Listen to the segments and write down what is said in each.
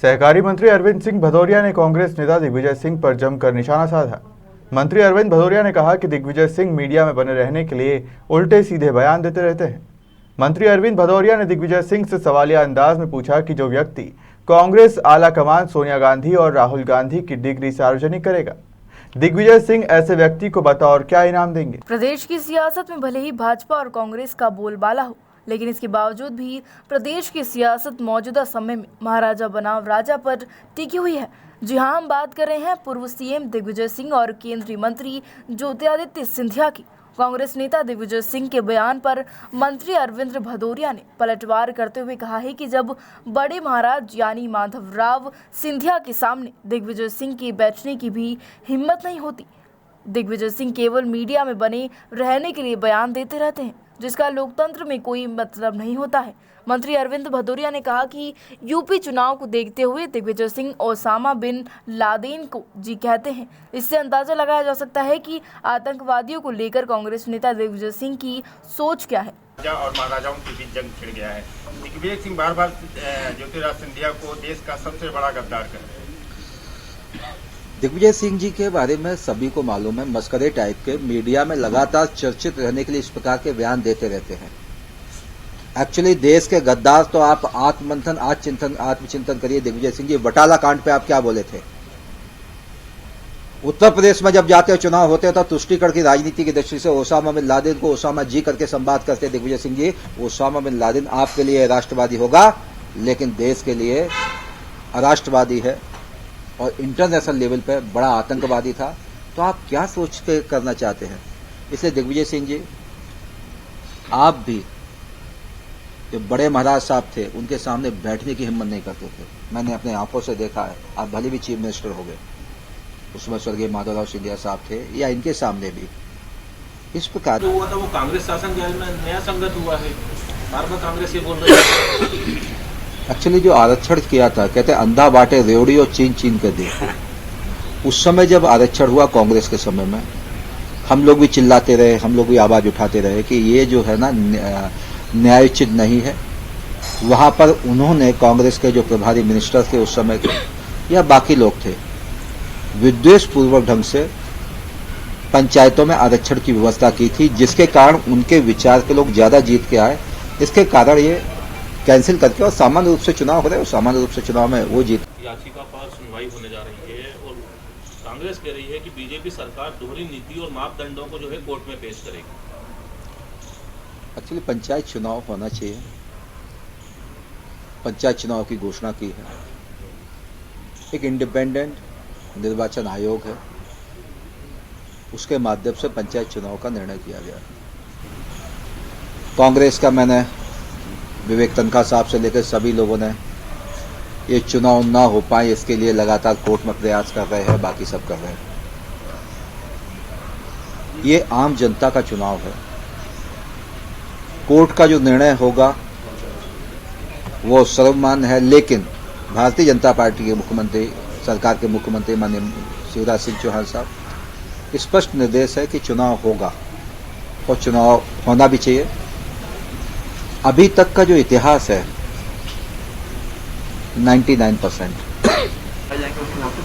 सहकारी मंत्री अरविंद सिंह भदौरिया ने कांग्रेस नेता दिग्विजय सिंह पर जमकर निशाना साधा। मंत्री अरविंद भदौरिया ने कहा कि दिग्विजय सिंह मीडिया में बने रहने के लिए उल्टे सीधे बयान देते रहते हैं। मंत्री अरविंद भदौरिया ने दिग्विजय सिंह से सवालिया अंदाज में पूछा कि जो व्यक्ति कांग्रेस आला कमान सोनिया गांधी और राहुल गांधी की डिग्री सार्वजनिक करेगा, दिग्विजय सिंह ऐसे व्यक्ति को बतौर क्या इनाम देंगे। प्रदेश की सियासत में भले ही भाजपा और कांग्रेस का बोलबाला हो, लेकिन इसके बावजूद भी प्रदेश की सियासत मौजूदा समय में महाराजा बनाम राजा पर टिकी हुई है। जी हां, हम बात कर रहे हैं पूर्व सीएम दिग्विजय सिंह और केंद्रीय मंत्री ज्योतिरादित्य सिंधिया की। कांग्रेस नेता दिग्विजय सिंह के बयान पर मंत्री अरविंद भदौरिया ने पलटवार करते हुए कहा है कि जब बड़े महाराज यानी माधवराव सिंधिया के सामने दिग्विजय सिंह के बैठने की भी हिम्मत नहीं होती। दिग्विजय सिंह केवल मीडिया में बने रहने के लिए बयान देते रहते हैं, जिसका लोकतंत्र में कोई मतलब नहीं होता है। मंत्री अरविंद भदौरिया ने कहा कि यूपी चुनाव को देखते हुए Digvijaya Singh Osama bin Laden को जी कहते हैं। इससे अंदाजा लगाया जा सकता है कि आतंकवादियों को लेकर कांग्रेस नेता दिग्विजय सिंह की सोच क्या है। और महाराजाओं के बीच जंग छिड़ गया है। दिग्विजय सिंह बार बार ज्योतिरादित्य सिंधिया को देश का सबसे बड़ा गद्दार कर रहे हैं। दिग्विजय सिंह जी के बारे में सभी को मालूम है, मस्करे टाइप के मीडिया में लगातार चर्चित रहने के लिए इस प्रकार के बयान देते रहते हैं। एक्चुअली देश के गद्दार तो आप आत्मचिंतन करिए। दिग्विजय सिंह जी, बटाला कांड पे आप क्या बोले थे? उत्तर प्रदेश में जब जाते चुनाव होते तो तुष्टिकरण की राजनीति की दृष्टि से ओसामा बिन लादेन को ओसामा जी करके संवाद करते Digvijay Singh ji. Osama bin Laden आपके लिए राष्ट्रवादी होगा, लेकिन देश के लिए अराष्ट्रवादी है और इंटरनेशनल लेवल पर बड़ा आतंकवादी था। तो आप क्या सोच के करना चाहते हैं? इसलिए दिग्विजय सिंह जी, आप भी जो बड़े महाराज साहब थे उनके सामने बैठने की हिम्मत नहीं करते थे। मैंने अपने आंखों से देखा है। आप भले भी चीफ मिनिस्टर हो गए, उसमें स्वर्गीय माधवराव सिंधिया साहब थे, या इनके सामने भी इस प्रकार जो हुआ था वो कांग्रेस शासन काल में नया संगत हुआ है। बार बार कांग्रेस ये बोल रही है। एक्चुअली जो आरक्षण किया था, कहते अंधा बांटे रेवड़ी और चीन चीन कर दे। उस समय जब आरक्षण हुआ कांग्रेस के समय में, हम लोग भी चिल्लाते रहे, हम लोग भी आवाज उठाते रहे कि ये जो है ना न्यायोचित नहीं है। वहां पर उन्होंने कांग्रेस के जो प्रभारी मिनिस्टर थे उस समय के, या बाकी लोग थे, विद्वेष पूर्वक ढंग से पंचायतों में आरक्षण की व्यवस्था की थी, जिसके कारण उनके विचार के लोग ज्यादा जीत के आए। इसके कारण ये कैंसिल करके और सामान्य रूप से चुनाव हो रहे हैं, सामान्य रूप से चुनाव में वो जीत। याचिका पर सुनवाई होने जा रही है और कांग्रेस कह रही है कि बीजेपी सरकार दोहरी नीति और मापदंडों को जो है कोर्ट में पेश करेगी। एक्चुअली पंचायत चुनाव होना चाहिए। पंचायत चुनाव की घोषणा की है, एक इंडिपेंडेंट निर्वाचन आयोग है, उसके माध्यम से पंचायत चुनाव का निर्णय किया गया। कांग्रेस का मैंने विवेक तनखा साहब से लेकर सभी लोगों ने ये चुनाव ना हो पाए इसके लिए लगातार कोर्ट में प्रयास कर रहे हैं, बाकी सब कर रहे हैं। ये आम जनता का चुनाव है। कोर्ट का जो निर्णय होगा वो सर्वमान्य है, लेकिन भारतीय जनता पार्टी के मुख्यमंत्री, सरकार के मुख्यमंत्री माननीय शिवराज सिंह चौहान साहब स्पष्ट निर्देश है कि चुनाव होगा और चुनाव होना भी चाहिए। अभी तक का जो इतिहास है 99%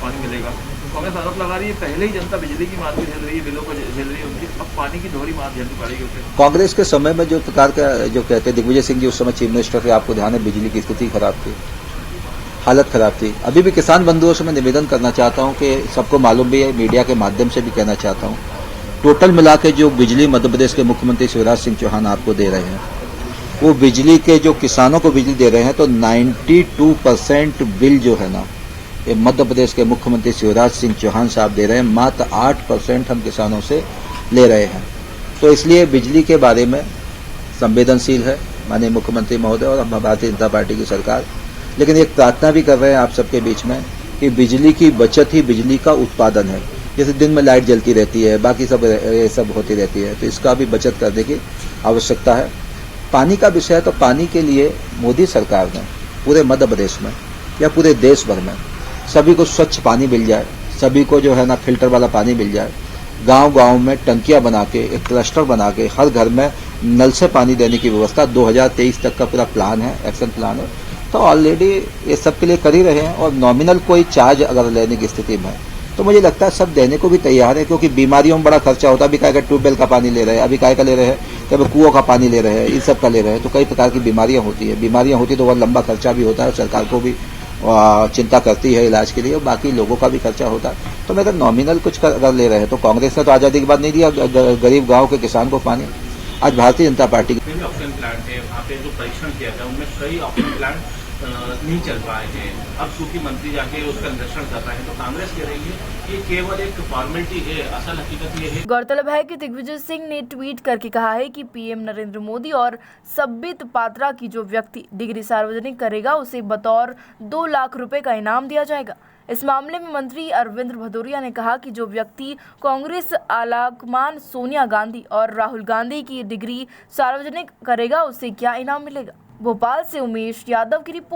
पानी मिलेगा। कांग्रेस आरोप लगा रही है पहले ही जनता बिजली की मार भी झेल रही है, बिलों को झेल रही है उनकी, अब पानी की दोहरी मार झेलनी पड़ेगी उसे। कांग्रेस के समय में जो प्रकार का जो कहते हैं, दिग्विजय सिंह जी उस समय चीफ मिनिस्टर थे, आपको ध्यान है बिजली की स्थिति खराब थी, हालत खराब थी। अभी भी किसान बंधुओं से मैं निवेदन करना चाहता हूं कि सबको मालूम भी है, मीडिया के माध्यम से भी कहना चाहता हूं, टोटल मिला के जो बिजली मध्य प्रदेश के मुख्यमंत्री शिवराज सिंह चौहान आपको दे रहे हैं, वो बिजली के जो किसानों को बिजली दे रहे हैं, तो 92% बिल जो है ना, ये मध्य प्रदेश के मुख्यमंत्री शिवराज सिंह चौहान साहब दे रहे हैं। मात्र 8% हम किसानों से ले रहे हैं। तो इसलिए बिजली के बारे में संवेदनशील है माननीय मुख्यमंत्री महोदय और भारतीय जनता पार्टी की सरकार। लेकिन एक प्रार्थना भी कर रहे हैं आप सबके बीच में कि बिजली की बचत ही बिजली का उत्पादन है। जैसे दिन में लाइट जलती रहती है, बाकी सब ये सब होती रहती है, तो इसका भी बचत करने की आवश्यकता है। पानी का विषय है, तो पानी के लिए मोदी सरकार ने पूरे मध्य प्रदेश में या पूरे देश भर में सभी को स्वच्छ पानी मिल जाए, सभी को जो है ना फिल्टर वाला पानी मिल जाए। गांव-गांव में टंकियां बना के, एक क्लस्टर बना के हर घर में नल से पानी देने की व्यवस्था 2023 तक का पूरा प्लान है, एक्शन प्लान है। तो ऑलरेडी ये सब के लिए कर ही रहे हैं। और नॉमिनल कोई चार्ज अगर लेने की स्थिति में है तो मुझे लगता है सब देने को भी तैयार है, क्योंकि बीमारियों में बड़ा खर्चा होता है। अभी काय का ट्यूबवेल का पानी ले रहे हैं, अभी काय का ले रहे हैं, कभी कुओं का पानी ले रहे हैं, इन सब का ले रहे हैं। तो कई प्रकार की बीमारियां होती है, बीमारियां होती तो वह लंबा खर्चा भी होता है, सरकार को भी चिंता करती है इलाज के लिए, और बाकी लोगों का भी खर्चा होता है। तो मैं नॉमिनल कुछ अगर ले रहे हैं तो कांग्रेस ने तो आजादी के बाद नहीं दिया गरीब गांव के किसान को पानी। आज भारतीय जनता पार्टी भी ऑक्सीजन प्लांट है वहाँ पे जो परीक्षण किया गया उनमें कई ऑक्सीजन प्लांट नहीं चल पाए हैं। अब चूंकि मंत्री जाके उसका निरीक्षण कर रहे हैं तो कांग्रेस कह रही है कि केवल एक फॉर्मेलिटी है, असल हकीकत ये है। गौरतलब है कि दिग्विजय सिंह ने ट्वीट करके कहा है कि पीएम नरेंद्र मोदी और संबित पात्रा की जो व्यक्ति डिग्री सार्वजनिक करेगा उसे बतौर 2 लाख रुपए का इनाम दिया जाएगा। इस मामले में मंत्री अरविंद भदौरिया ने कहा कि जो व्यक्ति कांग्रेस आलाकमान सोनिया गांधी और राहुल गांधी की डिग्री सार्वजनिक करेगा उसे क्या इनाम मिलेगा। भोपाल से उमेश यादव की रिपोर्ट।